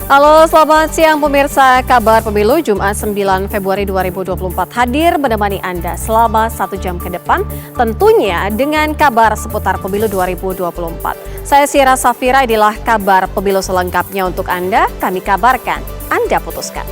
Halo, selamat siang pemirsa. Kabar Pemilu Jumat 9 Februari 2024 hadir menemani Anda selama 1 jam ke depan, tentunya dengan kabar seputar Pemilu 2024. Saya Sira Safira, inilah kabar Pemilu selengkapnya untuk Anda. Kami kabarkan, Anda putuskan.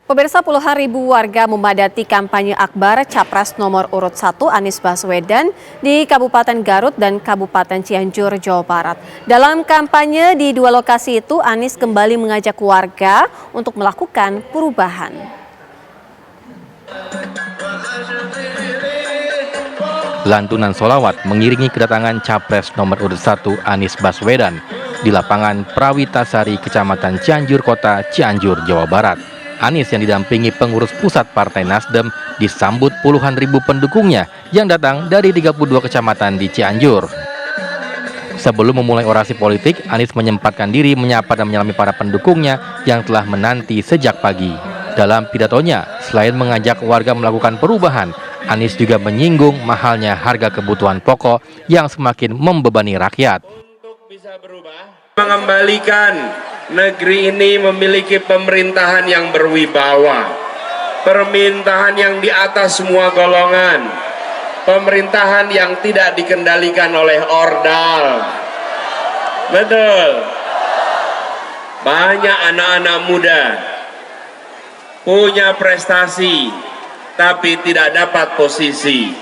Pemirsa, puluhan ribu warga memadati kampanye akbar Capres nomor urut 1 Anies Baswedan di Kabupaten Garut dan Kabupaten Cianjur, Jawa Barat. Dalam kampanye di dua lokasi itu, Anies kembali mengajak warga untuk melakukan perubahan. Lantunan sholawat mengiringi kedatangan Capres nomor urut 1 Anies Baswedan di lapangan Prawitasari, Kecamatan Cianjur Kota, Cianjur, Jawa Barat. Anies yang didampingi pengurus pusat Partai Nasdem disambut puluhan ribu pendukungnya yang datang dari 32 kecamatan di Cianjur. Sebelum memulai orasi politik, Anies menyempatkan diri menyapa dan menyalami para pendukungnya yang telah menanti sejak pagi. Dalam pidatonya, selain mengajak warga melakukan perubahan, Anies juga menyinggung mahalnya harga kebutuhan pokok yang semakin membebani rakyat. Untuk bisa berubah, mengembalikan negeri ini memiliki pemerintahan yang berwibawa, pemerintahan yang di atas semua golongan, pemerintahan yang tidak dikendalikan oleh ordal. Betul. Banyak anak-anak muda punya prestasi tapi tidak dapat posisi.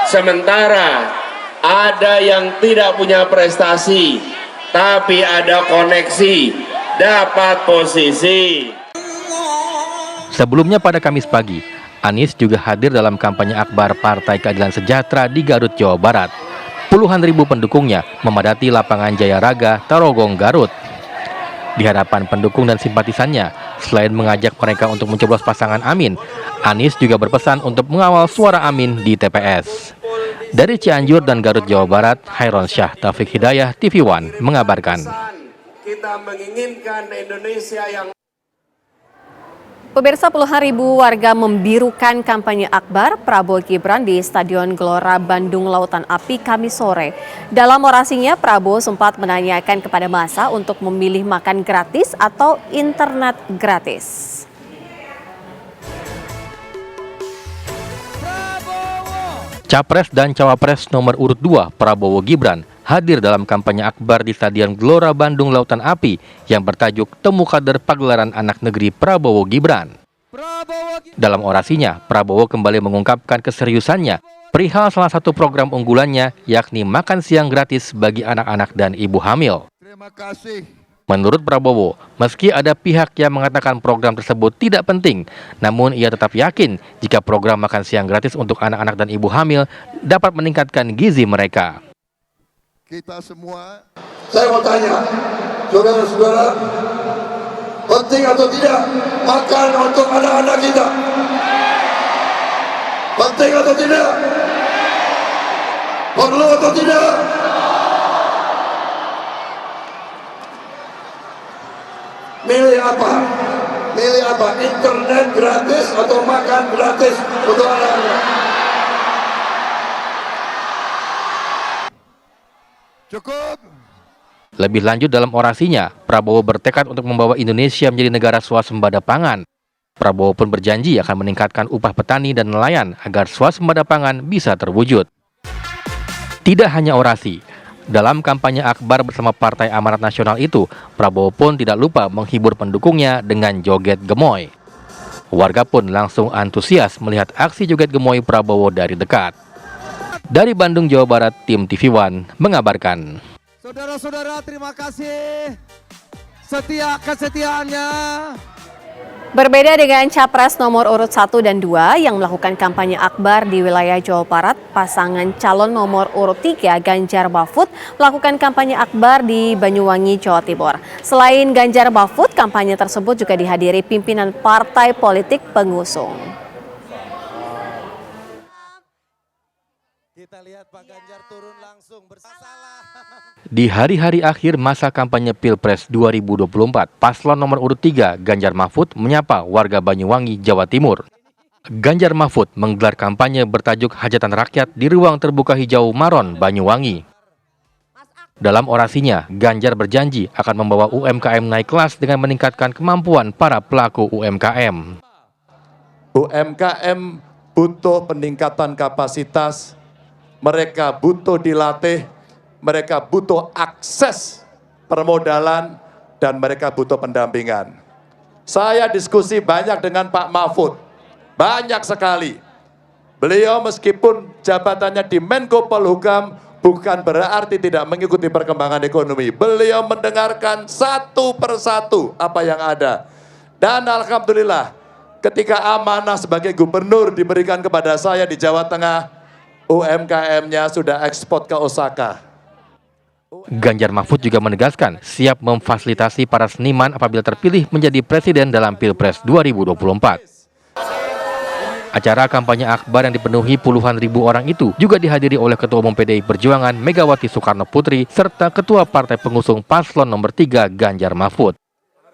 Sementara ada yang tidak punya prestasi tapi ada koneksi, dapat posisi. Sebelumnya pada Kamis pagi, Anies juga hadir dalam kampanye akbar Partai Keadilan Sejahtera di Garut, Jawa Barat. Puluhan ribu pendukungnya memadati lapangan Jaya Raga, Tarogong, Garut. Di hadapan pendukung dan simpatisannya, selain mengajak mereka untuk mencoblos pasangan Amin, Anies juga berpesan untuk mengawal suara Amin di TPS. Dari Cianjur dan Garut, Jawa Barat, Hairon Syah Taufik Hidayah, TV One mengabarkan. Kita menginginkan Indonesia yang... Pemirsa, puluhan ribu warga membirukan kampanye akbar Prabowo Gibran di Stadion Gelora Bandung Lautan Api Kamis sore. Dalam orasinya, Prabowo sempat menanyakan kepada massa untuk memilih makan gratis atau internet gratis. Capres dan Cawapres nomor urut 2 Prabowo Gibran hadir dalam kampanye akbar di Stadion Gelora Bandung Lautan Api yang bertajuk Temu Kader Pagelaran Anak Negeri Prabowo Gibran. Dalam orasinya, Prabowo kembali mengungkapkan keseriusannya perihal salah satu program unggulannya, yakni makan siang gratis bagi anak-anak dan ibu hamil. Terima kasih. Menurut Prabowo, meski ada pihak yang mengatakan program tersebut tidak penting, namun ia tetap yakin jika program makan siang gratis untuk anak-anak dan ibu hamil dapat meningkatkan gizi mereka. Kita semua, saya mau tanya, saudara-saudara, penting atau tidak makan untuk anak-anak kita? Penting atau tidak? Perlu atau tidak? Milih apa? Milih apa? Internet gratis atau makan gratis untuk anak-anak? cukup. Lebih lanjut dalam orasinya, Prabowo bertekad untuk membawa Indonesia menjadi negara swasembada pangan. Prabowo pun berjanji akan meningkatkan upah petani dan nelayan agar swasembada pangan bisa terwujud. Tidak hanya orasi, dalam kampanye akbar bersama Partai Amanat Nasional itu, Prabowo pun tidak lupa menghibur pendukungnya dengan joget gemoy. Warga pun langsung antusias melihat aksi joget gemoy Prabowo dari dekat. Dari Bandung, Jawa Barat, tim TV One mengabarkan. Saudara-saudara, terima kasih kesetiaannya. Berbeda dengan Capres nomor urut 1 dan 2 yang melakukan kampanye akbar di wilayah Jawa Barat, pasangan calon nomor urut 3 Ganjar Mahfud melakukan kampanye akbar di Banyuwangi, Jawa Timur. Selain Ganjar Mahfud, kampanye tersebut juga dihadiri pimpinan partai politik pengusung. Kita lihat Pak Ganjar turun langsung bersalah. Di hari-hari akhir masa kampanye Pilpres 2024, paslon nomor urut 3 Ganjar Mahfud menyapa warga Banyuwangi, Jawa Timur. Ganjar Mahfud menggelar kampanye bertajuk Hajatan Rakyat di Ruang Terbuka Hijau Maron, Banyuwangi. Dalam orasinya, Ganjar berjanji akan membawa UMKM naik kelas dengan meningkatkan kemampuan para pelaku UMKM. UMKM butuh peningkatan kapasitas, mereka butuh dilatih, mereka butuh akses permodalan, dan mereka butuh pendampingan. Saya diskusi banyak dengan Pak Mahfud, banyak sekali. Beliau meskipun jabatannya di Menko Polhukam bukan berarti tidak mengikuti perkembangan ekonomi. Beliau mendengarkan satu persatu apa yang ada. Dan alhamdulillah ketika amanah sebagai gubernur diberikan kepada saya di Jawa Tengah, UMKM-nya sudah ekspor ke Osaka. Ganjar Mahfud juga menegaskan siap memfasilitasi para seniman apabila terpilih menjadi presiden dalam Pilpres 2024. Acara kampanye akbar yang dipenuhi puluhan ribu orang itu juga dihadiri oleh Ketua Umum PDI Perjuangan Megawati Soekarno Putri serta Ketua Partai Pengusung Paslon nomor 3 Ganjar Mahfud.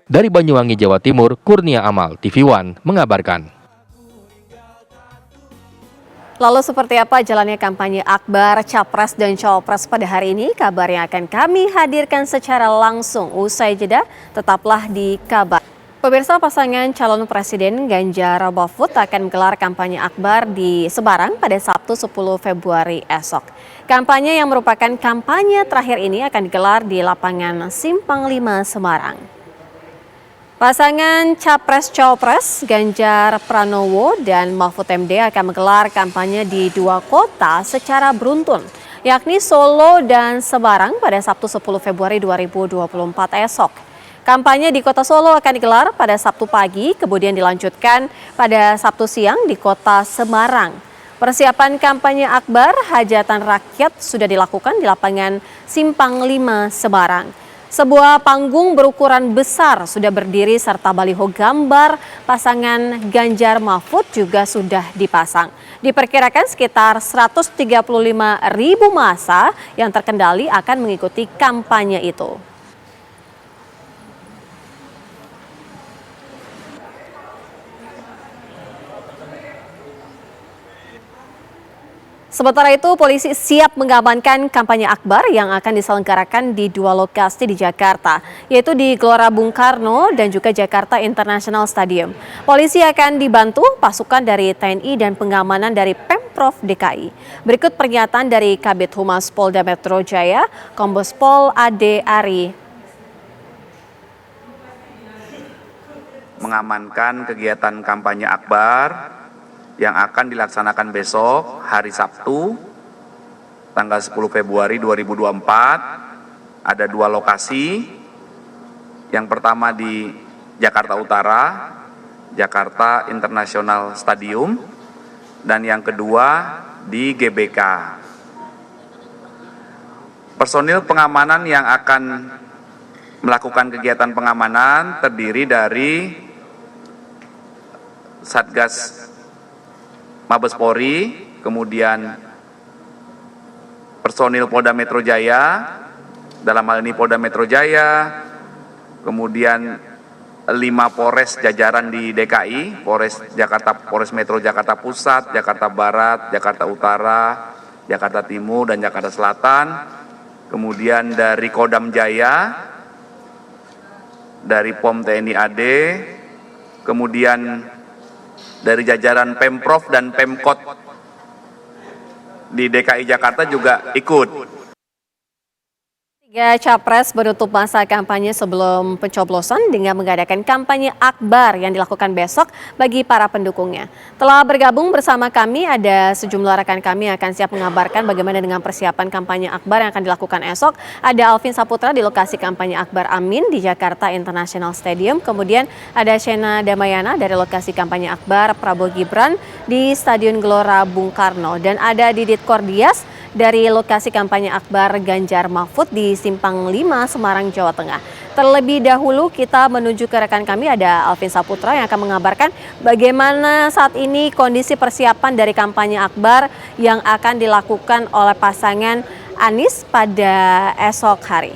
Dari Banyuwangi, Jawa Timur, Kurnia Amal, TV One mengabarkan. Lalu seperti apa jalannya kampanye akbar Capres dan Cawapres pada hari ini? Kabar yang akan kami hadirkan secara langsung usai jeda. Tetaplah di Kabar. Pemirsa, pasangan calon presiden Ganjar Mahfud akan menggelar kampanye akbar di Semarang pada Sabtu 10 Februari esok. Kampanye yang merupakan kampanye terakhir ini akan digelar di lapangan Simpang 5 Semarang. Pasangan Capres-Cawapres Ganjar Pranowo dan Mahfud MD akan menggelar kampanye di dua kota secara beruntun, yakni Solo dan Semarang pada Sabtu 10 Februari 2024 esok. Kampanye di kota Solo akan digelar pada Sabtu pagi, kemudian dilanjutkan pada Sabtu siang di kota Semarang. Persiapan kampanye akbar Hajatan Rakyat sudah dilakukan di lapangan Simpang 5 Semarang. Sebuah panggung berukuran besar sudah berdiri serta baliho gambar pasangan Ganjar Mahfud juga sudah dipasang. Diperkirakan sekitar 135.000 massa yang terkendali akan mengikuti kampanye itu. Sementara itu, polisi siap mengamankan kampanye akbar yang akan diselenggarakan di dua lokasi di Jakarta, yaitu di Gelora Bung Karno dan juga Jakarta International Stadium. Polisi akan dibantu pasukan dari TNI dan pengamanan dari Pemprov DKI. Berikut pernyataan dari Kabid Humas Polda Metro Jaya, Kombes Pol Ade Ari. Mengamankan kegiatan kampanye akbar yang akan dilaksanakan besok hari Sabtu tanggal 10 Februari 2024 ada dua lokasi. Yang pertama di Jakarta Utara, Jakarta International Stadium, dan yang kedua di GBK. Personil pengamanan yang akan melakukan kegiatan pengamanan terdiri dari Satgas Mabes Polri, kemudian personil Polda Metro Jaya, dalam hal ini Polda Metro Jaya, kemudian 5 Polres jajaran di DKI, Polres Jakarta, Polres Metro Jakarta Pusat, Jakarta Barat, Jakarta Utara, Jakarta Timur, dan Jakarta Selatan, kemudian dari Kodam Jaya, dari POM TNI AD, kemudian dari jajaran Pemprov dan Pemkot di DKI Jakarta juga ikut. Tiga capres menutup masa kampanye sebelum pencoblosan dengan mengadakan kampanye akbar yang dilakukan besok bagi para pendukungnya. Telah bergabung bersama kami ada sejumlah rekan kami yang akan siap mengabarkan bagaimana dengan persiapan kampanye akbar yang akan dilakukan esok. Ada Alvin Saputra di lokasi kampanye akbar Amin di Jakarta International Stadium. Kemudian ada Shena Damayana dari lokasi kampanye akbar Prabowo Gibran di Stadion Gelora Bung Karno. Dan ada Didit Kordias dari lokasi kampanye akbar Ganjar Mahfud di Simpang 5 Semarang, Jawa Tengah. Terlebih dahulu kita menuju ke rekan kami ada Alvin Saputra yang akan mengabarkan bagaimana saat ini kondisi persiapan dari kampanye akbar yang akan dilakukan oleh pasangan Anies pada esok hari.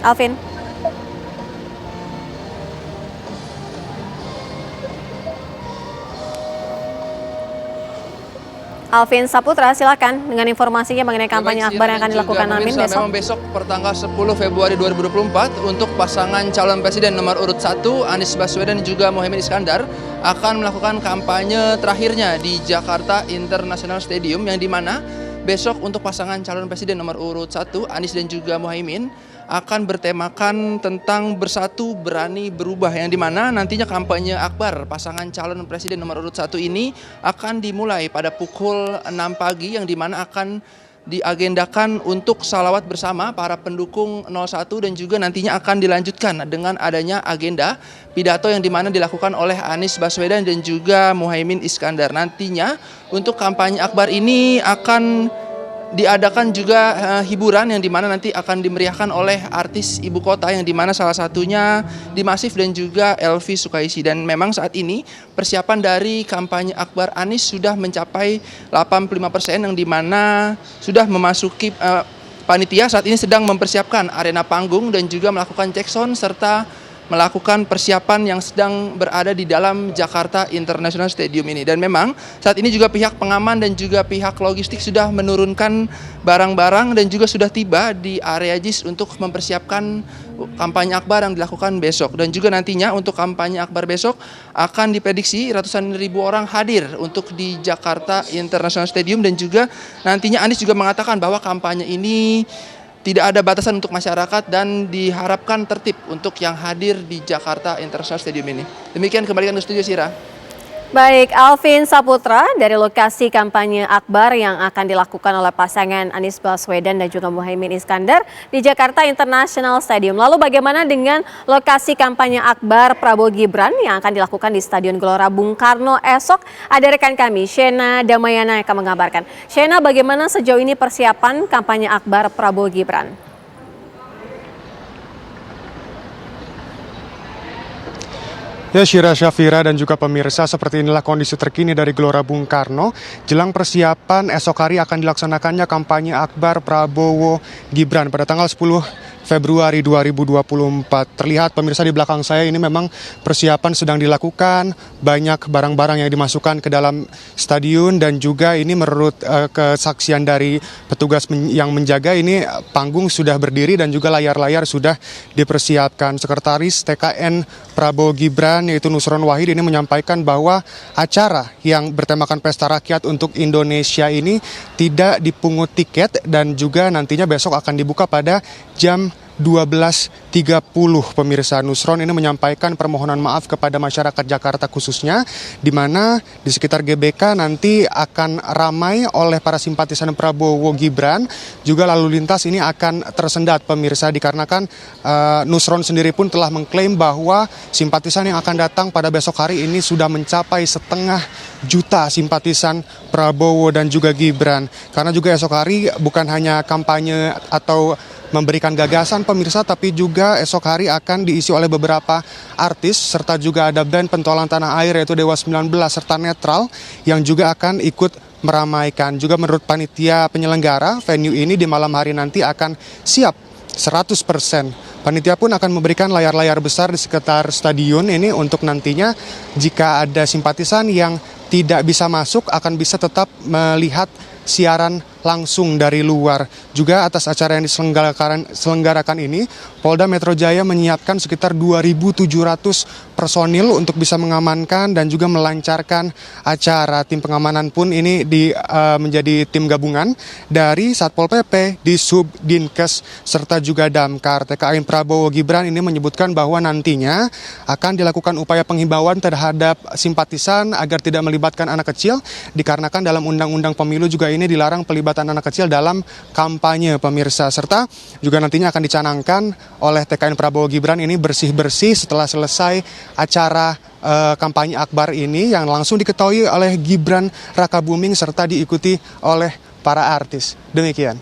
Alvin. Alvin Saputra, silakan dengan informasinya mengenai kampanye akbar yang akan dilakukan Amin besok. Memang besok pertanggal 10 Februari 2024 untuk pasangan calon presiden nomor urut 1 Anies Baswedan dan juga Muhaimin Iskandar akan melakukan kampanye terakhirnya di Jakarta International Stadium, yang dimana besok untuk pasangan calon presiden nomor urut 1 Anies dan juga Muhaimin akan bertemakan tentang bersatu berani berubah, yang dimana nantinya kampanye akbar pasangan calon presiden nomor urut 1 ini akan dimulai pada pukul 6 pagi, yang dimana akan diagendakan untuk salawat bersama para pendukung 01 dan juga nantinya akan dilanjutkan dengan adanya agenda pidato yang dimana dilakukan oleh Anies Baswedan dan juga Muhaimin Iskandar. Nantinya untuk kampanye akbar ini akan diadakan juga hiburan yang dimana nanti akan dimeriahkan oleh artis ibu kota, yang dimana salah satunya Dimasif dan juga Elvi Sukaisi. Dan memang saat ini persiapan dari kampanye akbar Anies sudah mencapai 85%, yang dimana sudah memasuki panitia saat ini sedang mempersiapkan arena panggung dan juga melakukan cek sound serta melakukan persiapan yang sedang berada di dalam Jakarta International Stadium ini. Dan memang saat ini juga pihak pengaman dan juga pihak logistik sudah menurunkan barang-barang dan juga sudah tiba di area JIS untuk mempersiapkan kampanye akbar yang dilakukan besok. Dan juga nantinya untuk kampanye akbar besok akan diprediksi ratusan ribu orang hadir untuk di Jakarta International Stadium, dan juga nantinya Anies juga mengatakan bahwa kampanye ini tidak ada batasan untuk masyarakat dan diharapkan tertib untuk yang hadir di Jakarta International Stadium ini. Demikian, kembalikan ke studio, Sira. Baik, Alvin Saputra dari lokasi kampanye akbar yang akan dilakukan oleh pasangan Anies Baswedan dan juga Muhaimin Iskandar di Jakarta International Stadium. Lalu bagaimana dengan lokasi kampanye akbar Prabowo Gibran yang akan dilakukan di Stadion Gelora Bung Karno esok? Ada rekan kami, Shena Damayana, yang akan mengabarkan. Shena, bagaimana sejauh ini persiapan kampanye akbar Prabowo Gibran? Ya, Syira, Syafira, dan juga pemirsa, seperti inilah kondisi terkini dari Gelora Bung Karno. Jelang persiapan esok hari akan dilaksanakannya kampanye akbar Prabowo Gibran pada tanggal 10 Februari 2024. Terlihat pemirsa di belakang saya ini memang persiapan sedang dilakukan, banyak barang-barang yang dimasukkan ke dalam stadion, dan juga ini menurut kesaksian dari petugas yang menjaga ini panggung sudah berdiri dan juga layar-layar sudah dipersiapkan. Sekretaris TKN Prabowo Gibran yaitu Nusron Wahid ini menyampaikan bahwa acara yang bertemakan Pesta Rakyat untuk Indonesia ini tidak dipungut tiket dan juga nantinya besok akan dibuka pada jam 12.30. Pemirsa, Nusron ini menyampaikan permohonan maaf kepada masyarakat Jakarta khususnya, di mana di sekitar GBK nanti akan ramai oleh para simpatisan Prabowo Gibran, juga lalu lintas ini akan tersendat, pemirsa, dikarenakan Nusron sendiri pun telah mengklaim bahwa simpatisan yang akan datang pada besok hari ini sudah mencapai 500.000 simpatisan Prabowo dan juga Gibran. Karena juga esok hari bukan hanya kampanye atau memberikan gagasan, pemirsa, tapi juga esok hari akan diisi oleh beberapa artis serta juga ada band pentolan tanah air yaitu Dewa 19 serta Netral yang juga akan ikut meramaikan. Juga menurut panitia penyelenggara, venue ini di malam hari nanti akan siap 100%. Panitia pun akan memberikan layar-layar besar di sekitar stadion ini untuk nantinya jika ada simpatisan yang tidak bisa masuk akan bisa tetap melihat siaran langsung dari luar. Juga atas acara yang diselenggarakan ini, Polda Metro Jaya menyiapkan sekitar 2.700 personil untuk bisa mengamankan dan juga melancarkan acara. Tim pengamanan pun ini menjadi tim gabungan dari Satpol PP, Disub, Dinkes, serta juga Damkar. TKN Prabowo Gibran ini menyebutkan bahwa nantinya akan dilakukan upaya penghimbauan terhadap simpatisan agar tidak melibatkan anak kecil, dikarenakan dalam Undang-Undang Pemilu juga ini dilarang pelibatan anak kecil dalam kampanye, pemirsa. Serta juga nantinya akan dicanangkan oleh TKN Prabowo Gibran ini bersih-bersih setelah selesai acara kampanye akbar ini yang langsung diketahui oleh Gibran Rakabuming serta diikuti oleh para artis. Demikian.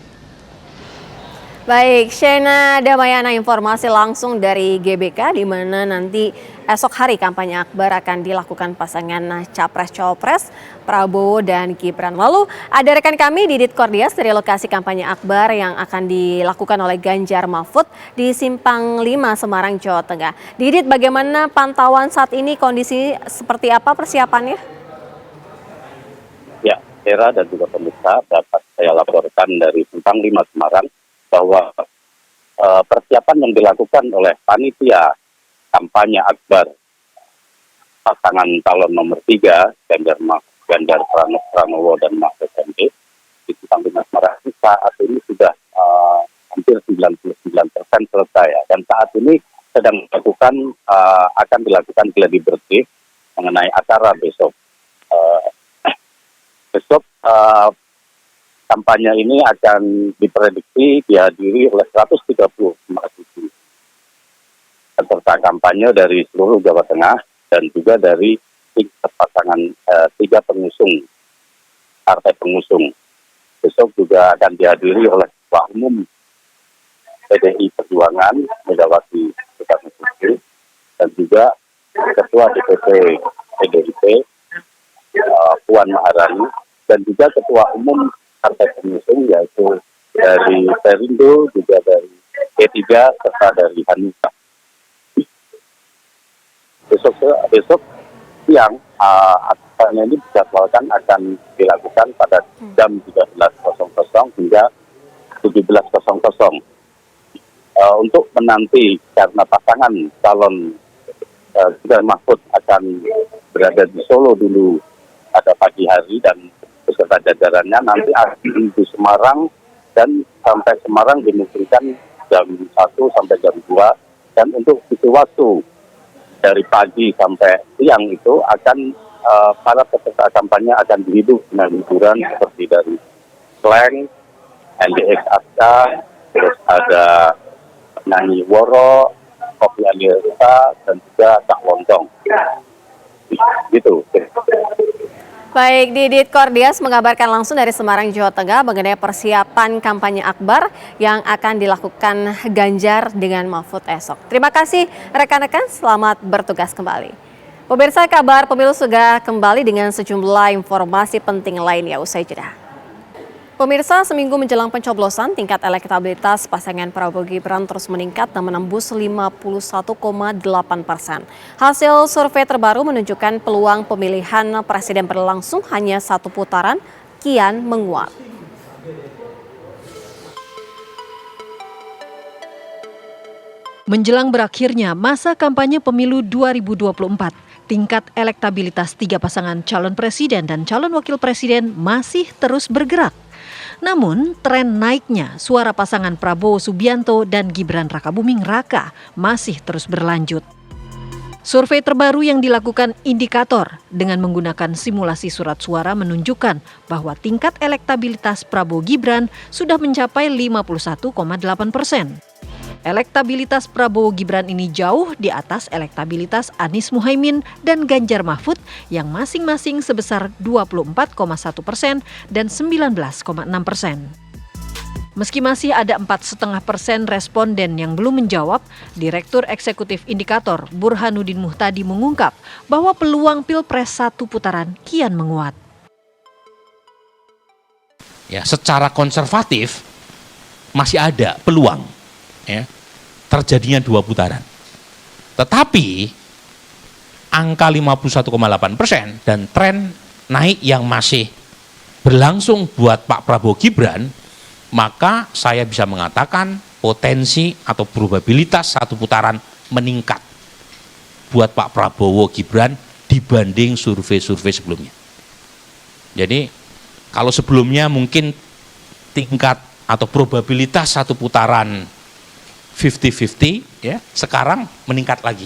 Baik, Shena Damayana, informasi langsung dari GBK di mana nanti esok hari kampanye akbar akan dilakukan pasangan Capres-Cawapres Prabowo dan Gibran. Lalu ada rekan kami Didit Kordias dari lokasi kampanye akbar yang akan dilakukan oleh Ganjar Mahfud di Simpang 5 Semarang, Jawa Tengah. Didit, bagaimana pantauan saat ini, kondisi seperti apa persiapannya? Ya, Hera dan juga pemirsa, dapat saya laporkan dari Simpang 5 Semarang bahwa persiapan yang dilakukan oleh panitia kampanye akbar pasangan calon nomor 3 Ganjar Pranowo dan Mahfud MD di Simpang 5 Semarang saat ini sudah hampir 99% selesai ya. Dan saat ini sedang akan dilakukan gladi bersih mengenai acara besok. Besok kampanye ini akan diprediksi dihadiri oleh 135.000 peserta kampanye dari seluruh Jawa Tengah dan juga dari tiga pengusung, partai pengusung. Besok juga akan dihadiri oleh Ketua Umum PDI Perjuangan, Megawati Soekarno Putri, dan juga Ketua DPP PDIP, Puan Maharani, dan juga Ketua Umum Partai Pengusung, yaitu dari Perindo, juga dari P3, serta dari Hanura. Besok siang, acaranya ini dijadwalkan akan dilakukan pada jam 13.00 hingga 17.00. Untuk menanti karena pasangan calon Ganjar Mahfud akan berada di Solo dulu pada pagi hari dan beserta jajarannya nanti akan di Semarang dan sampai Semarang dimungkinkan jam 1 sampai jam 2 dan untuk itu waktu dari pagi sampai siang itu akan para peserta kampanye akan dihidupkan dengan hiburan seperti dari slang, NDX Aska, terus ada nyanyi Woro, Kopi Alirita, dan juga Cak Lontong. Gitu. Baik, Didit Kordias mengabarkan langsung dari Semarang, Jawa Tengah mengenai persiapan kampanye akbar yang akan dilakukan Ganjar dengan Mahfud esok. Terima kasih rekan-rekan, selamat bertugas kembali. Pemirsa, kabar pemilu sudah kembali dengan sejumlah informasi penting lainnya usai jeda. Pemirsa, seminggu menjelang pencoblosan, tingkat elektabilitas pasangan Prabowo Gibran terus meningkat dan menembus 51,8%. Hasil survei terbaru menunjukkan peluang pemilihan presiden berlangsung hanya satu putaran kian menguat. Menjelang berakhirnya masa kampanye pemilu 2024, tingkat elektabilitas tiga pasangan calon presiden dan calon wakil presiden masih terus bergerak. Namun, tren naiknya suara pasangan Prabowo Subianto dan Gibran Rakabuming Raka masih terus berlanjut. Survei terbaru yang dilakukan Indikator dengan menggunakan simulasi surat suara menunjukkan bahwa tingkat elektabilitas Prabowo Gibran sudah mencapai 51,8%. Elektabilitas Prabowo Gibran ini jauh di atas elektabilitas Anies Muhaimin dan Ganjar Mahfud yang masing-masing sebesar 24,1% dan 19,6%. Meski masih ada 4,5% responden yang belum menjawab, Direktur Eksekutif Indikator Burhanuddin Muhtadi mengungkap bahwa peluang Pilpres satu putaran kian menguat. Ya, secara konservatif masih ada peluang ya, terjadinya dua putaran. Tetapi angka 51,8% dan tren naik yang masih berlangsung buat Pak Prabowo Gibran, maka saya bisa mengatakan potensi atau probabilitas satu putaran meningkat buat Pak Prabowo Gibran dibanding survei-survei sebelumnya. Jadi kalau sebelumnya mungkin tingkat atau probabilitas satu putaran 50-50 ya, sekarang meningkat lagi.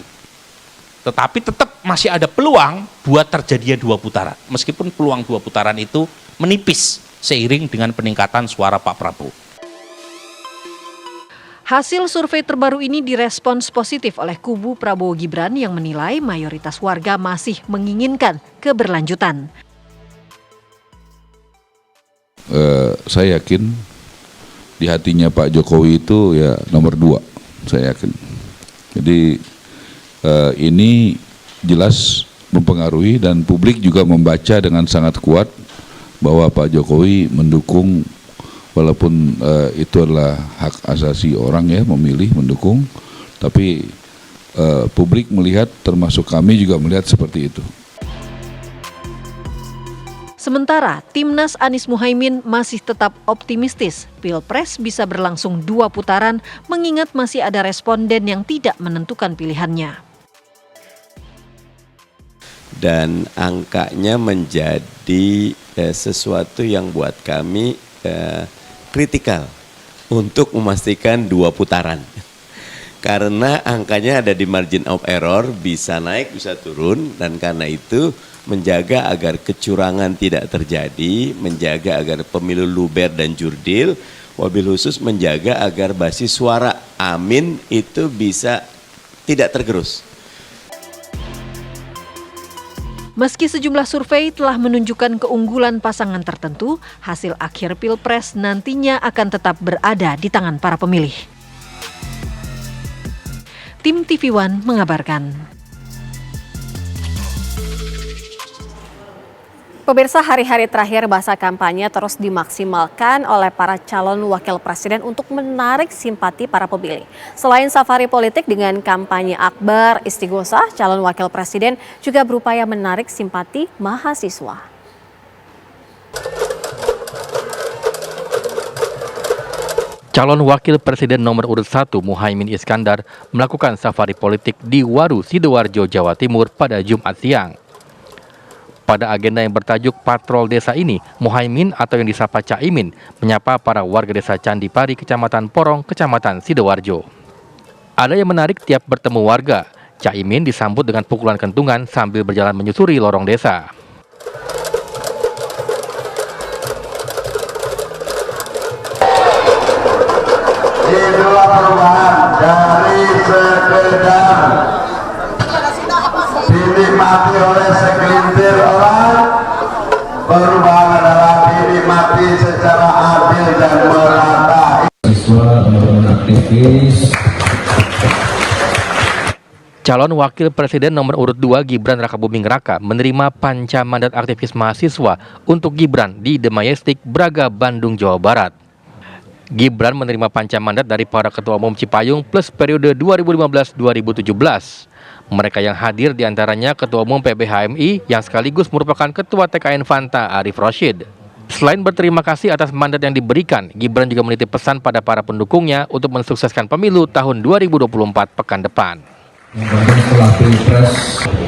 Tetapi tetap masih ada peluang buat terjadinya dua putaran. Meskipun peluang dua putaran itu menipis seiring dengan peningkatan suara Pak Prabowo. Hasil survei terbaru ini direspons positif oleh kubu Prabowo Gibran yang menilai mayoritas warga masih menginginkan keberlanjutan. Saya yakin di hatinya Pak Jokowi itu ya nomor 2, saya yakin. Jadi ini jelas mempengaruhi dan publik juga membaca dengan sangat kuat bahwa Pak Jokowi mendukung, walaupun itu adalah hak asasi orang ya memilih mendukung, tapi publik melihat, termasuk kami juga melihat seperti itu. Sementara Timnas Anies Muhaimin masih tetap optimistis Pilpres bisa berlangsung 2 putaran mengingat masih ada responden yang tidak menentukan pilihannya. Dan angkanya menjadi sesuatu yang buat kami kritikal untuk memastikan 2 putaran. Karena angkanya ada di margin of error, bisa naik bisa turun, dan karena itu menjaga agar kecurangan tidak terjadi, menjaga agar pemilu luber dan jurdil, wabil khusus menjaga agar basis suara amin itu bisa tidak tergerus. Meski sejumlah survei telah menunjukkan keunggulan pasangan tertentu, hasil akhir Pilpres nantinya akan tetap berada di tangan para pemilih. Tim TV One mengabarkan. Pemirsa, hari-hari terakhir masa kampanye terus dimaksimalkan oleh para calon wakil presiden untuk menarik simpati para pemilih. Selain safari politik dengan kampanye akbar istighosah, calon wakil presiden juga berupaya menarik simpati mahasiswa. Calon wakil presiden nomor urut 1 Muhaimin Iskandar melakukan safari politik di Waru, Sidoarjo, Jawa Timur pada Jumat siang. Pada agenda yang bertajuk Patrol Desa ini, Muhaimin atau yang disapa Caimin menyapa para warga desa Candipari, Kecamatan Porong, Kecamatan Sidoarjo. Ada yang menarik tiap bertemu warga, Caimin disambut dengan pukulan kentungan sambil berjalan menyusuri lorong desa. Itulah perubahan dari sekedar dinikmati oleh segelintir orang. Perubahan adalah dinikmati secara adil dan merata. Siswa, teman-teman aktivis. Calon wakil presiden nomor urut 2 Gibran Rakabuming Raka menerima panca mandat aktivis mahasiswa untuk Gibran di The Majestic, Braga, Bandung, Jawa Barat. Gibran menerima panca mandat dari para ketua umum Cipayung plus periode 2015-2017. Mereka yang hadir diantaranya Ketua Umum PBHMI yang sekaligus merupakan Ketua TKN Fanta Arif Rashid. Selain berterima kasih atas mandat yang diberikan, Gibran juga menitip pesan pada para pendukungnya untuk mensukseskan pemilu tahun 2024 pekan depan. Yang penting setelah Pilpres,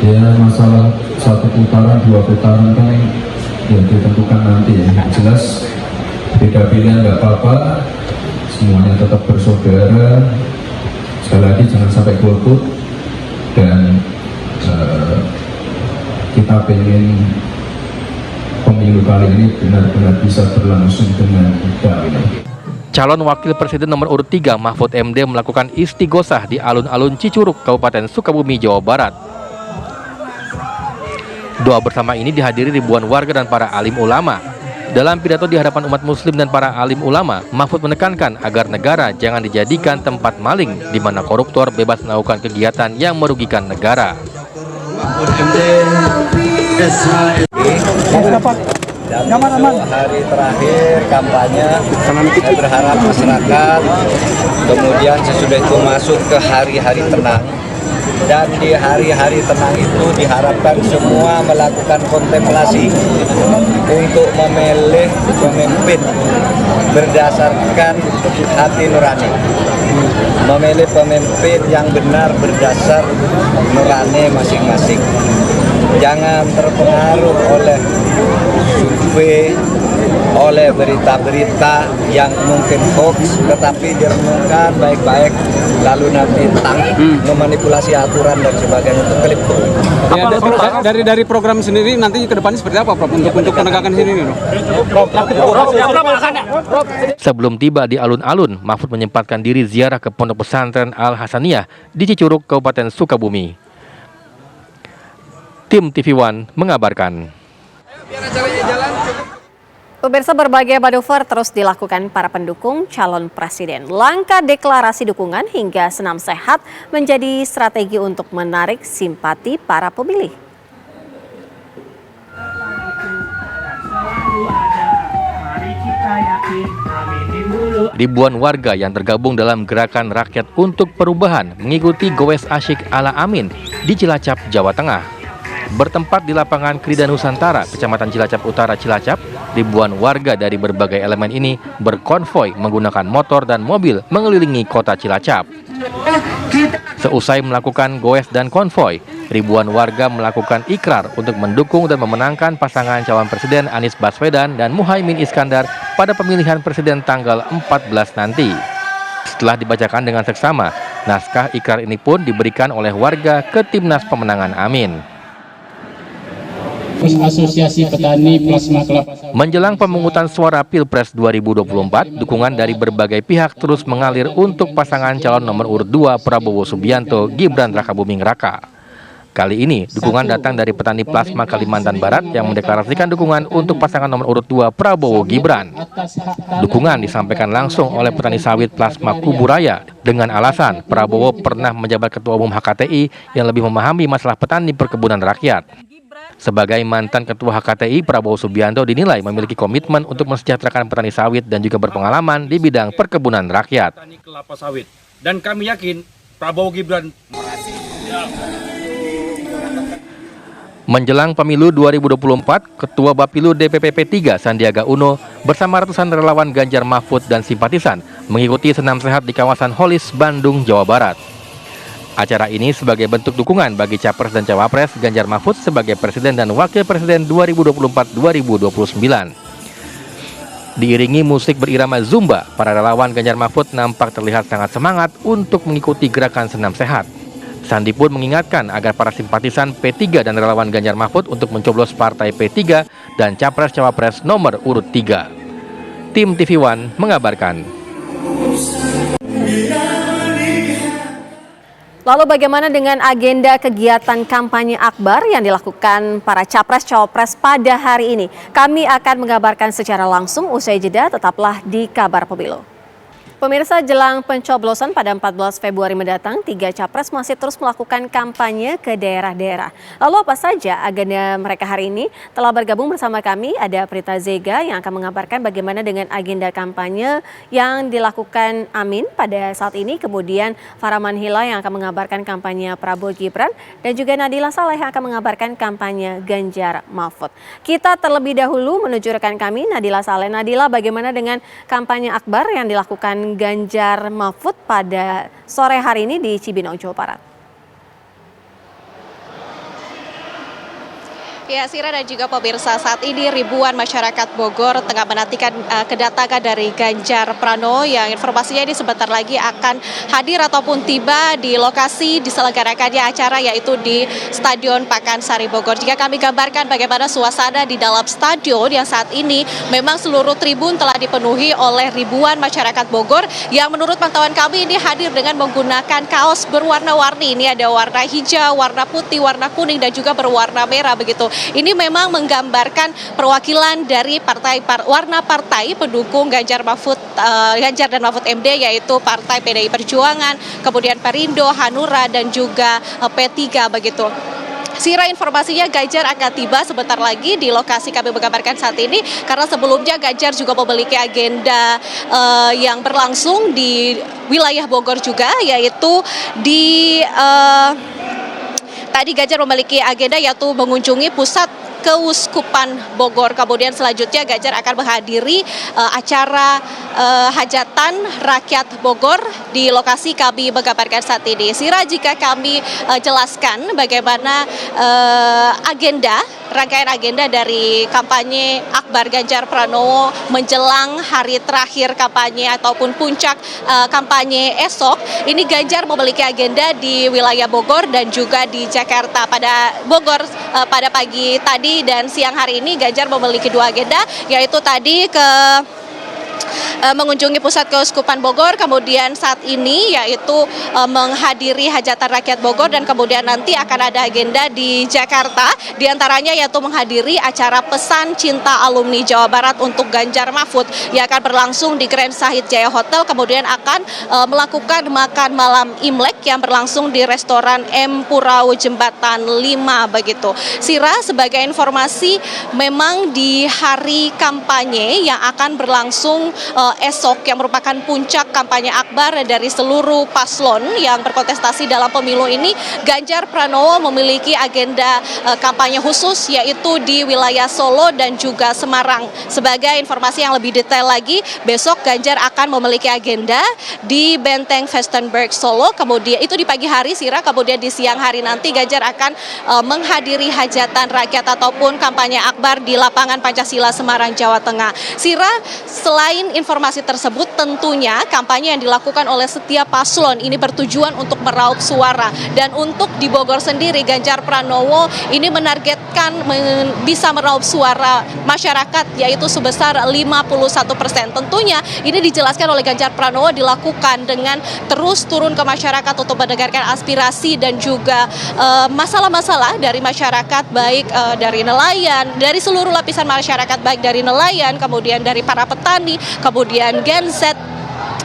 ya masalah 1 putaran, 2 putaran kan ya ditentukan nanti ya. Jelas beda pilihan nggak apa-apa, semuanya tetap bersaudara. Sekali lagi jangan sampai golput. Dan kita pengen pemilu kali ini benar-benar bisa berlangsung dengan damai. Calon wakil presiden nomor urut 3 Mahfud MD melakukan istighosah di alun-alun Cicurug, Kabupaten Sukabumi, Jawa Barat. Doa bersama ini dihadiri ribuan warga dan para alim ulama. Dalam pidato di hadapan umat muslim dan para alim ulama, Mahfud menekankan agar negara jangan dijadikan tempat maling di mana koruptor bebas melakukan kegiatan yang merugikan negara. Hari terakhir kampanye, saya berharap masyarakat kemudian sesudah itu masuk ke hari-hari tenang. Dan di hari-hari tenang itu diharapkan semua melakukan kontemplasi untuk memilih pemimpin berdasarkan hati nurani. Memilih pemimpin yang benar berdasar nurani masing-masing. Jangan terpengaruh oleh survei, oleh berita-berita yang mungkin hoax, tetapi direnungkan baik-baik, lalu nanti memanipulasi aturan dan sebagainya itu kelip. Ya, dari program sendiri nanti ke depannya seperti apa, Prof, untuk penegakan sini? Sebelum tiba di alun-alun, Mahfud menyempatkan diri ziarah ke Pondok Pesantren Al Hasaniyah di Cicurug, Kabupaten Sukabumi. Tim TV One mengabarkan. Pemirsa, berbagai manuver terus dilakukan para pendukung calon presiden. Langkah deklarasi dukungan hingga senam sehat menjadi strategi untuk menarik simpati para pemilih. Ribuan warga yang tergabung dalam Gerakan Rakyat untuk Perubahan mengikuti Goes Asyik ala Amin di Cilacap, Jawa Tengah. Bertempat di lapangan Krida Nusantara, Kecamatan Cilacap Utara, Cilacap, ribuan warga dari berbagai elemen ini berkonvoi menggunakan motor dan mobil mengelilingi kota Cilacap. Seusai melakukan goes dan konvoi, ribuan warga melakukan ikrar untuk mendukung dan memenangkan pasangan calon presiden Anies Baswedan dan Muhaimin Iskandar pada pemilihan presiden tanggal 14 nanti. Setelah dibacakan dengan seksama, naskah ikrar ini pun diberikan oleh warga ke Timnas Pemenangan Amin. Asosiasi Petani Plasma Kelapa Sawit. Menjelang pemungutan suara Pilpres 2024, dukungan dari berbagai pihak terus mengalir untuk pasangan calon nomor urut 2 Prabowo Subianto Gibran Rakabuming Raka. Kali ini, dukungan datang dari petani plasma Kalimantan Barat yang mendeklarasikan dukungan untuk pasangan nomor urut 2 Prabowo Gibran. Dukungan disampaikan langsung oleh petani sawit plasma Kuburaya dengan alasan Prabowo pernah menjabat Ketua Umum HKTI yang lebih memahami masalah petani perkebunan rakyat. Sebagai mantan Ketua HKTI, Prabowo Subianto dinilai memiliki komitmen untuk mensejahterakan petani sawit dan juga berpengalaman di bidang perkebunan rakyat. Petani kelapa sawit. Dan kami yakin Prabowo Gibran. Menjelang pemilu 2024, Ketua Bapilu DPP P3 Sandiaga Uno bersama ratusan relawan Ganjar Mahfud dan simpatisan mengikuti senam sehat di kawasan Holis, Bandung, Jawa Barat. Acara ini sebagai bentuk dukungan bagi Capres dan Cawapres Ganjar Mahfud sebagai Presiden dan Wakil Presiden 2024-2029. Diiringi musik berirama Zumba, para relawan Ganjar Mahfud nampak terlihat sangat semangat untuk mengikuti gerakan senam sehat. Sandi pun mengingatkan agar para simpatisan P3 dan relawan Ganjar Mahfud untuk mencoblos partai P3 dan Capres-Cawapres nomor urut 3. Tim TV One mengabarkan. Lalu bagaimana dengan agenda kegiatan kampanye akbar yang dilakukan para capres-cawapres pada hari ini? Kami akan mengabarkan secara langsung usai jeda, tetaplah di Kabar Pemilu. Pemirsa, jelang pencoblosan pada 14 Februari mendatang, 3 capres masih terus melakukan kampanye ke daerah-daerah. Lalu apa saja agenda mereka hari ini? Telah bergabung bersama kami ada Prita Zega yang akan mengabarkan bagaimana dengan agenda kampanye yang dilakukan Amin pada saat ini. Kemudian Faraman Hila yang akan mengabarkan kampanye Prabowo Gibran dan juga Nadila Saleh yang akan mengabarkan kampanye Ganjar Mahfud. Kita terlebih dahulu menuju rekan kami Nadila Saleh. Nadila, bagaimana dengan kampanye akbar yang dilakukan Ganjar Mahfud pada sore hari ini di Cibinong, Jawa Barat? Ya, Sira dan juga pemirsa, saat ini ribuan masyarakat Bogor tengah menantikan kedatangan dari Ganjar Pranowo yang informasinya ini sebentar lagi akan hadir ataupun tiba di lokasi diselenggarakannya acara, yaitu di Stadion Pakansari Bogor. Jika kami gambarkan bagaimana suasana di dalam stadion yang saat ini memang seluruh tribun telah dipenuhi oleh ribuan masyarakat Bogor yang menurut pantauan kami ini hadir dengan menggunakan kaos berwarna-warni. Ini ada warna hijau, warna putih, warna kuning dan juga berwarna merah begitu. Ini memang menggambarkan perwakilan dari warna partai pendukung Ganjar dan Mahfud MD, yaitu Partai PDI Perjuangan, kemudian Perindo, Hanura dan juga P3 begitu. Sira, informasinya Ganjar akan tiba sebentar lagi di lokasi kami menggambarkan saat ini, karena sebelumnya Ganjar juga memiliki agenda yang berlangsung di wilayah Bogor juga, yaitu di tadi Ganjar memiliki agenda yaitu mengunjungi pusat Keuskupan Bogor. Kemudian selanjutnya Ganjar akan menghadiri acara hajatan rakyat Bogor di lokasi kami menggambarkan saat ini. Sira, jika kami jelaskan bagaimana rangkaian agenda dari kampanye akbar Ganjar Pranowo menjelang hari terakhir kampanye ataupun puncak kampanye esok, ini Ganjar memiliki agenda di wilayah Bogor dan juga di Jakarta. Pada Bogor pada pagi tadi dan siang hari ini Ganjar memiliki 2 agenda, yaitu tadi mengunjungi pusat Keuskupan Bogor, kemudian saat ini yaitu menghadiri hajatan rakyat Bogor, dan kemudian nanti akan ada agenda di Jakarta, diantaranya yaitu menghadiri acara Pesan Cinta Alumni Jawa Barat untuk Ganjar Mahfud yang akan berlangsung di Grand Sahid Jaya Hotel, kemudian akan melakukan makan malam Imlek yang berlangsung di restoran M Purau Jembatan 5 begitu. Sira, sebagai informasi, memang di hari kampanye yang akan berlangsung esok yang merupakan puncak kampanye akbar dari seluruh paslon yang berkontestasi dalam pemilu ini, Ganjar Pranowo memiliki agenda kampanye khusus yaitu di wilayah Solo dan juga Semarang. Sebagai informasi yang lebih detail lagi, besok Ganjar akan memiliki agenda di Benteng Vestenberg Solo, kemudian itu di pagi hari Sira, kemudian di siang hari nanti Ganjar akan menghadiri hajatan rakyat ataupun kampanye akbar di lapangan Pancasila Semarang, Jawa Tengah. Sira, selain informasi tersebut, tentunya kampanye yang dilakukan oleh setiap paslon ini bertujuan untuk meraup suara. Dan untuk di Bogor sendiri, Ganjar Pranowo ini menargetkan bisa meraup suara masyarakat yaitu sebesar 51%. Tentunya ini dijelaskan oleh Ganjar Pranowo dilakukan dengan terus turun ke masyarakat untuk mendengarkan aspirasi dan juga masalah-masalah dari masyarakat, baik dari nelayan, dari seluruh lapisan masyarakat, baik dari nelayan, kemudian dari para petani, kemudian Gen Z.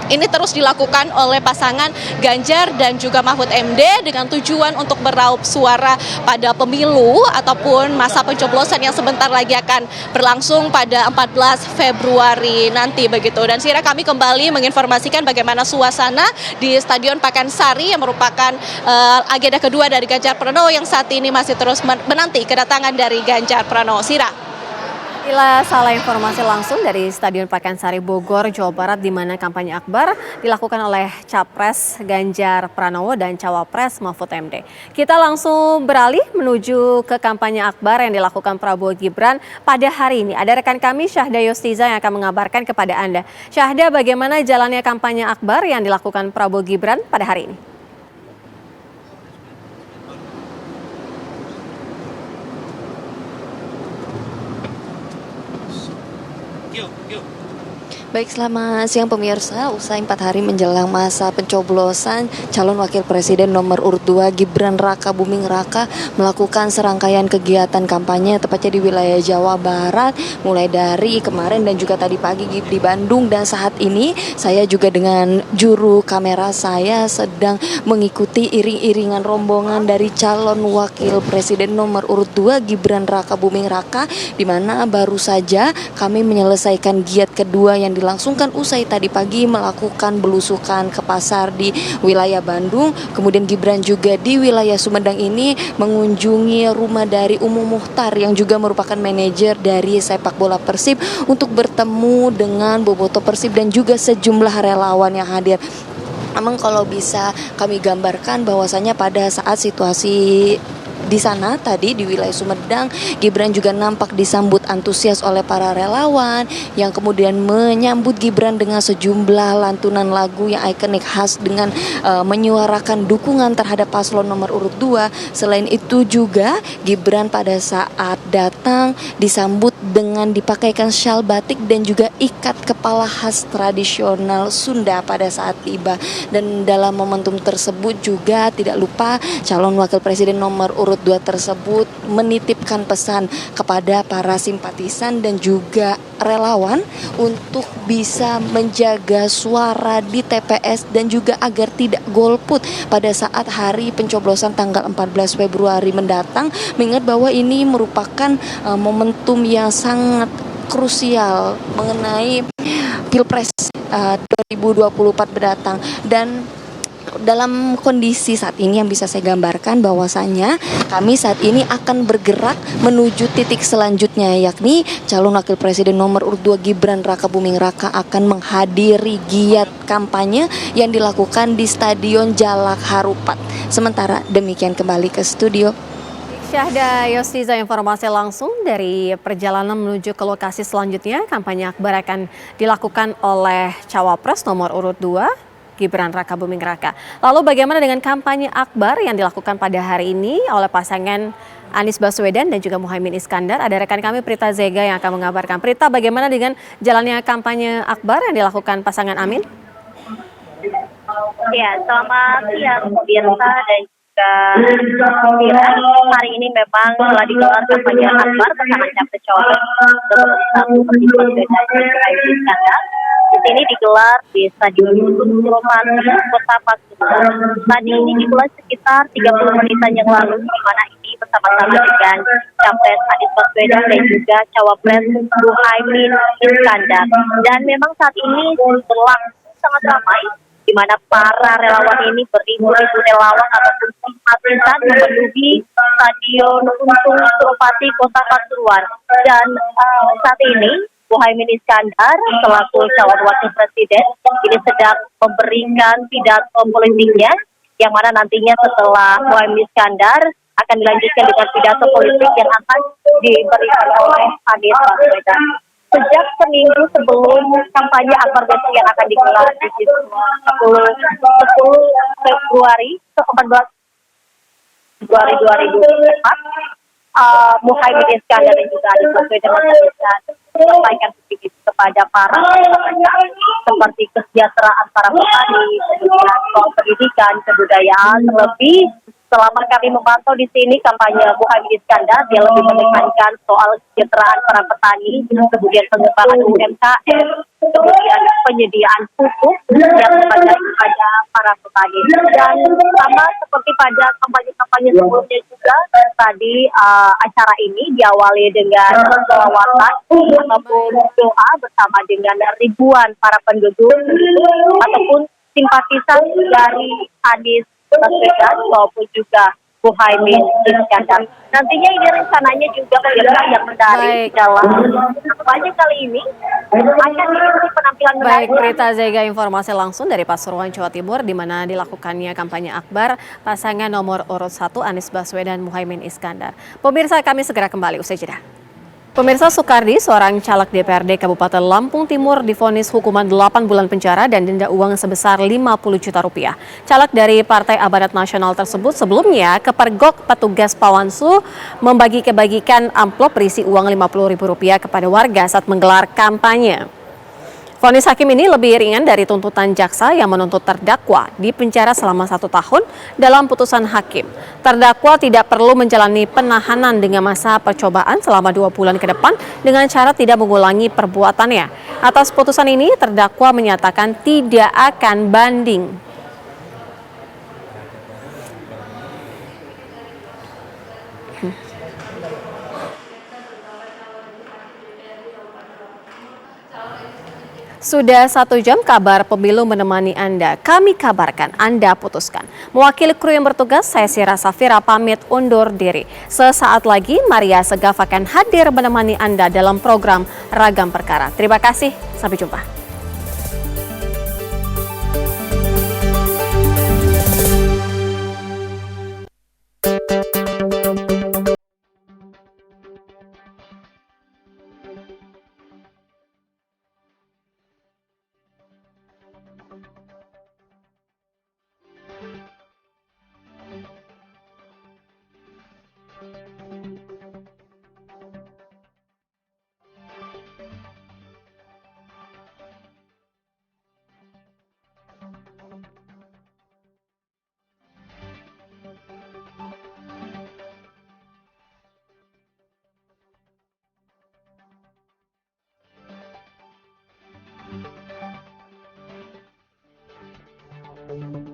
Ini terus dilakukan oleh pasangan Ganjar dan juga Mahfud MD dengan tujuan untuk meraup suara pada pemilu ataupun masa pencoblosan yang sebentar lagi akan berlangsung pada 14 Februari nanti begitu. Dan Sira, kami kembali menginformasikan bagaimana suasana di Stadion Pakansari yang merupakan agenda kedua dari Ganjar Pranowo yang saat ini masih terus menanti kedatangan dari Ganjar Pranowo. Sira. Inilah salah informasi langsung dari Stadion Pakansari Bogor, Jawa Barat, di mana kampanye akbar dilakukan oleh Capres Ganjar Pranowo dan Cawapres Mahfud MD. Kita langsung beralih menuju ke kampanye akbar yang dilakukan Prabowo Gibran pada hari ini. Ada rekan kami Syahda Yostiza yang akan mengabarkan kepada Anda. Syahda, bagaimana jalannya kampanye akbar yang dilakukan Prabowo Gibran pada hari ini? Baik, selamat siang pemirsa. Usai 4 hari menjelang masa pencoblosan, calon wakil presiden nomor urut 2 Gibran Raka Buming Raka melakukan serangkaian kegiatan kampanye tepatnya di wilayah Jawa Barat, mulai dari kemarin dan juga tadi pagi di Bandung. Dan saat ini saya juga dengan juru kamera saya sedang mengikuti iring-iringan rombongan dari calon wakil presiden nomor urut 2 Gibran Raka Buming Raka, di mana baru saja kami menyelesaikan giat kedua yang dilangsungkan usai tadi pagi melakukan belusukan ke pasar di wilayah Bandung. Kemudian Gibran juga di wilayah Sumedang ini mengunjungi rumah dari Umu Muhtar yang juga merupakan manajer dari sepak bola Persib untuk bertemu dengan bobotoh Persib dan juga sejumlah relawan yang hadir. Memang kalau bisa kami gambarkan bahwasanya pada saat situasi di sana tadi di wilayah Sumedang, Gibran juga nampak disambut antusias oleh para relawan yang kemudian menyambut Gibran dengan sejumlah lantunan lagu yang ikonik khas dengan menyuarakan dukungan terhadap paslon nomor urut 2. Selain itu juga Gibran pada saat datang disambut dengan dipakaikan syal batik dan juga ikat kepala khas tradisional Sunda pada saat tiba. Dan dalam momentum tersebut juga tidak lupa calon wakil presiden nomor urut 2 tersebut menitipkan pesan kepada para simpatisan dan juga relawan untuk bisa menjaga suara di TPS dan juga agar tidak golput pada saat hari pencoblosan tanggal 14 Februari mendatang, mengingat bahwa ini merupakan momentum yang sangat krusial mengenai Pilpres 2024 mendatang. Dan dalam kondisi saat ini yang bisa saya gambarkan bahwasannya kami saat ini akan bergerak menuju titik selanjutnya, yakni calon wakil presiden nomor urut 2 Gibran Raka Buming Raka akan menghadiri giat kampanye yang dilakukan di Stadion Jalak Harupat. Sementara demikian, kembali ke studio. Syahda Yostiza, informasi langsung dari perjalanan menuju ke lokasi selanjutnya. Kampanye akbar akan dilakukan oleh Cawapres nomor urut 2 Gibran Raka Buming Raka. Lalu bagaimana dengan kampanye akbar yang dilakukan pada hari ini oleh pasangan Anies Baswedan dan juga Muhaimin Iskandar? Ada rekan kami Prita Zega yang akan mengabarkan. Prita, bagaimana dengan jalannya kampanye akbar yang dilakukan pasangan Amin? Ya, selamat siang pemirsa dan juga hari ini memang telah digelar kampanye akbar pasangan capres cawapres nomor 1 Baswedan dan Muhaimin Iskandar. Di sini digelar di Stadion Sudirman, Kota Pasuruan. Tadi ini dimulai sekitar 30 menitan yang lalu, di mana ini bersama-sama dengan Capres Anies Baswedan dan juga Cawapres Muhaimin Iskandar. Dan memang saat ini berlangsung sangat ramai, di mana para relawan ini beribu-ribu relawan ataupun simpatisan memenuhi Stadion Untung Suropati Kota Pasuruan. Dan saat ini Muhaimin Iskandar selaku calon wakil presiden ini sedang memberikan pidato politiknya, yang mana nantinya setelah Muhaimin Iskandar akan dilanjutkan dengan pidato politik yang akan diberikan oleh Anies Baswedan. Sejak seminggu sebelum kampanye akbar besok yang akan digelar di 10 Februari 14 Februari 2024, Muhaimin Iskandar dan juga Anies Baswedan menyampaikan visi kepada para masyarakat seperti kesejahteraan para petani, kemudian soal pendidikan, kebudayaan, terlebih selama kami memantau di sini kampanye Muhaimin Iskandar, dia lebih menekankan soal kesejahteraan para petani, kemudian pengembangan UMKM, kemudian penyediaan pupuk yang kepada para petani. Dan sama seperti pada kampanye-kampanye sebelumnya juga, tadi acara ini diawali dengan selawatan ataupun doa bersama dengan ribuan para penduduk ataupun simpatisan dari Anies Baswedan maupun juga Muhaimin Iskandar. Nantinya ini rencananya juga yang menarik dalam kampanye kali ini akan diikuti penampilan menarik. Baik, Prita Zega, informasi langsung dari Pasuruan, Jawa Timur, di mana dilakukannya kampanye akbar pasangan nomor urut 1 Anies Baswedan Muhaimin Iskandar. Pemirsa, kami segera kembali usai jeda. Pemirsa, Soekardi, seorang caleg DPRD Kabupaten Lampung Timur, divonis hukuman 8 bulan penjara dan denda uang sebesar 50 juta rupiah. Caleg dari Partai Amanat Nasional tersebut sebelumnya kepergok petugas Pawansu membagikan amplop berisi uang 50 ribu rupiah kepada warga saat menggelar kampanye. Vonis hakim ini lebih ringan dari tuntutan jaksa yang menuntut terdakwa di penjara selama 1 tahun dalam putusan hakim. Terdakwa tidak perlu menjalani penahanan dengan masa percobaan selama 2 bulan ke depan dengan cara tidak mengulangi perbuatannya. Atas putusan ini, terdakwa menyatakan tidak akan banding. Sudah 1 jam kabar pemilu menemani Anda. Kami kabarkan, Anda putuskan. Mewakili kru yang bertugas, saya Sira Safira pamit undur diri. Sesaat lagi, Maria Segaf akan hadir menemani Anda dalam program Ragam Perkara. Terima kasih, sampai jumpa. Thank you.